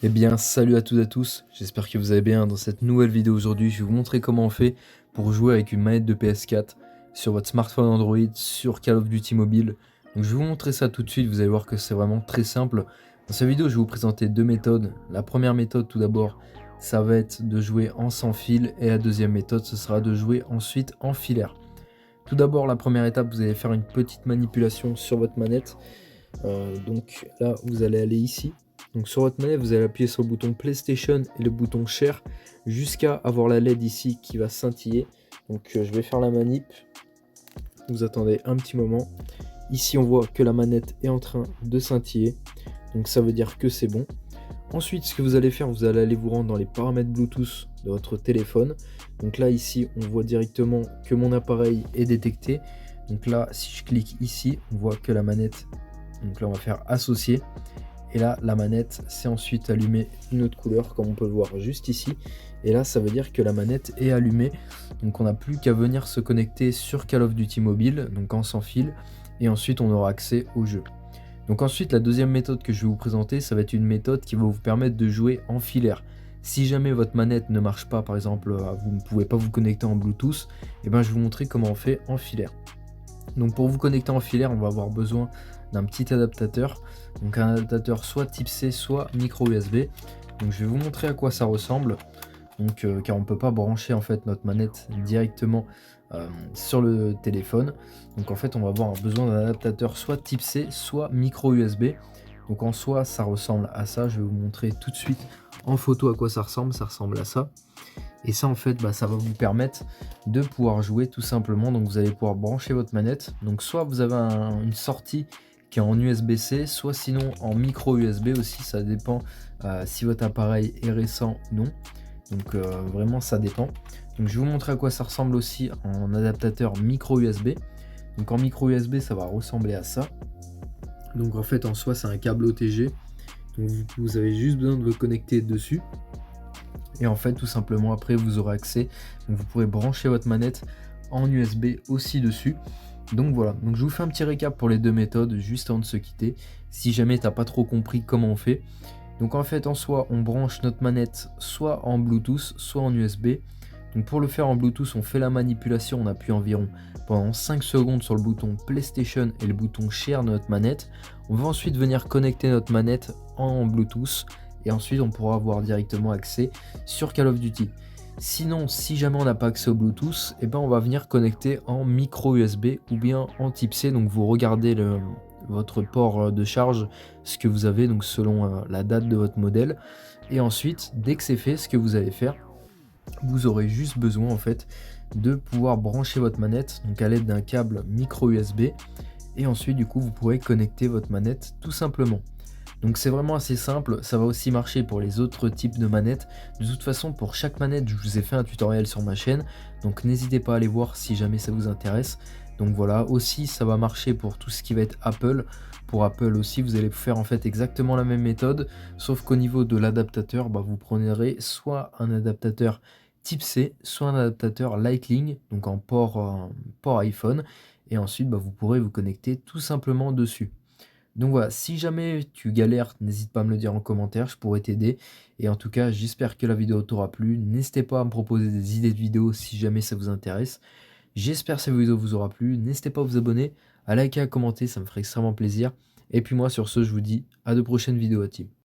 Eh bien, salut à toutes et à tous, j'espère que vous allez bien. Dans cette nouvelle vidéo aujourd'hui, je vais vous montrer comment on fait pour jouer avec une manette de PS4 sur votre smartphone Android sur Call of Duty Mobile. Donc je vais vous montrer ça tout de suite, vous allez voir que c'est vraiment très simple. Dans cette vidéo, je vais vous présenter deux méthodes. La première méthode, tout d'abord, ça va être de jouer en sans fil, et la deuxième méthode, ce sera de jouer ensuite en filaire. Tout d'abord, la première étape, vous allez faire une petite manipulation sur votre manette. Donc là, vous allez aller ici. Donc sur votre manette, vous allez appuyer sur le bouton PlayStation et le bouton Share jusqu'à avoir la LED ici qui va scintiller. Donc je vais faire la manip. Vous attendez un petit moment. Ici, on voit que la manette est en train de scintiller. Donc ça veut dire que c'est bon. Ensuite, ce que vous allez faire, vous allez aller vous rendre dans les paramètres Bluetooth de votre téléphone. Donc là, ici, on voit directement que mon appareil est détecté. Donc là, si je clique ici, on voit que la manette, donc là, on va faire associer. Et là, la manette s'est ensuite allumée d'une autre couleur, comme on peut le voir juste ici. Et là, ça veut dire que la manette est allumée. Donc on n'a plus qu'à venir se connecter sur Call of Duty Mobile, donc en sans fil. Et ensuite, on aura accès au jeu. Donc ensuite, la deuxième méthode que je vais vous présenter, ça va être une méthode qui va vous permettre de jouer en filaire. Si jamais votre manette ne marche pas, par exemple, vous ne pouvez pas vous connecter en Bluetooth, et ben je vais vous montrer comment on fait en filaire. Donc pour vous connecter en filaire, on va avoir besoin d'un petit adaptateur. Donc un adaptateur soit type C, soit micro USB. Donc je vais vous montrer à quoi ça ressemble. Donc car on ne peut pas brancher en fait notre manette directement sur le téléphone. Donc en fait on va avoir besoin d'un adaptateur soit type C, soit micro USB. Donc en soi ça ressemble à ça. Je vais vous montrer tout de suite en photo à quoi ça ressemble. Ça ressemble à ça. Et ça en fait ça va vous permettre de pouvoir jouer tout simplement. Donc vous allez pouvoir brancher votre manette. Donc soit vous avez une sortie qui est en USB-C, soit sinon en micro USB aussi, ça dépend si votre appareil est récent ou non. Donc vraiment ça dépend. Donc je vais vous montrer à quoi ça ressemble aussi en adaptateur micro USB. Donc en micro USB ça va ressembler à ça. Donc en fait en soi c'est un câble OTG. Donc vous avez juste besoin de vous connecter dessus. Et en fait tout simplement après vous aurez accès. Donc vous pourrez brancher votre manette en USB aussi dessus. Donc voilà, donc je vous fais un petit récap pour les deux méthodes juste avant de se quitter. Si jamais t'as pas trop compris comment on fait. Donc en fait en soi on branche notre manette soit en Bluetooth soit en USB. Donc pour le faire en Bluetooth on fait la manipulation, on appuie environ pendant 5 secondes sur le bouton PlayStation et le bouton Share de notre manette. On va ensuite venir connecter notre manette en Bluetooth et ensuite on pourra avoir directement accès sur Call of Duty. Sinon, si jamais on n'a pas accès au Bluetooth, et ben on va venir connecter en micro USB ou bien en type C. Donc vous regardez votre port de charge, ce que vous avez, donc selon la date de votre modèle. Et ensuite, dès que c'est fait, ce que vous allez faire, vous aurez juste besoin en fait de pouvoir brancher votre manette donc à l'aide d'un câble micro USB. Et ensuite, du coup, vous pourrez connecter votre manette tout simplement. Donc c'est vraiment assez simple, ça va aussi marcher pour les autres types de manettes. De toute façon, pour chaque manette, je vous ai fait un tutoriel sur ma chaîne, donc n'hésitez pas à aller voir si jamais ça vous intéresse. Donc voilà, aussi ça va marcher pour tout ce qui va être Apple. Pour Apple aussi, vous allez faire en fait exactement la même méthode, sauf qu'au niveau de l'adaptateur, vous prendrez soit un adaptateur type C, soit un adaptateur Lightning, donc en port iPhone, et ensuite vous pourrez vous connecter tout simplement dessus. Donc voilà, si jamais tu galères, n'hésite pas à me le dire en commentaire, je pourrais t'aider. Et en tout cas, j'espère que la vidéo t'aura plu. N'hésitez pas à me proposer des idées de vidéos si jamais ça vous intéresse. J'espère que cette vidéo vous aura plu. N'hésitez pas à vous abonner, à liker, à commenter, ça me ferait extrêmement plaisir. Et puis moi, sur ce, je vous dis à de prochaines vidéos à team.